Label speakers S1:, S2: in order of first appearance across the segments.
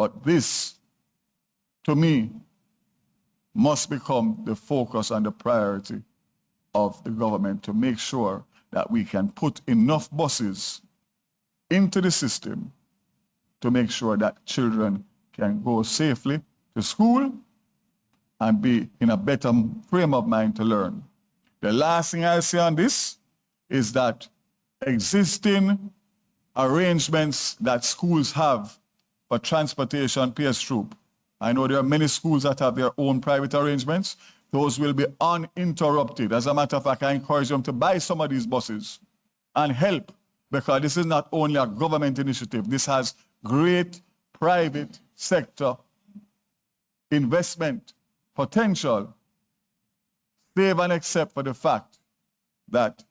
S1: But this, to me, must become the focus and the priority of the government, to make sure that we can put enough buses into the system to make sure that children can go safely to school and be in a better frame of mind to learn. The last thing I say on this is that existing arrangements that schools have for transportation pays troop. I know there are many schools that have their own private arrangements. Those will be uninterrupted. As a matter of fact, I encourage them to buy some of these buses and help, because this is not only a government initiative. This has great private sector investment potential, save and except for the fact that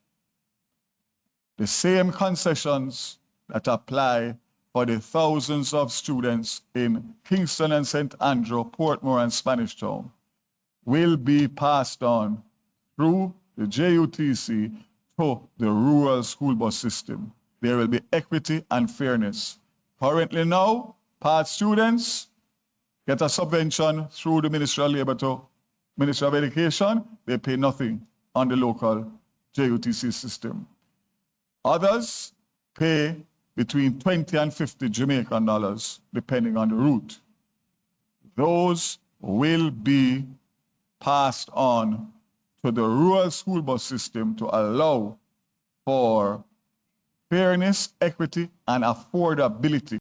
S1: the same concessions that apply for the thousands of students in Kingston and St. Andrew, Portmore and Spanish Town will be passed on through the JUTC to the rural school bus system. There will be equity and fairness. Currently now, part students get a subvention through the Ministry of Labor to Ministry of Education. They pay nothing on the local JUTC system. Others pay between 20 and 50 Jamaican dollars, depending on the route. Those will be passed on to the rural school bus system to allow for fairness, equity, and affordability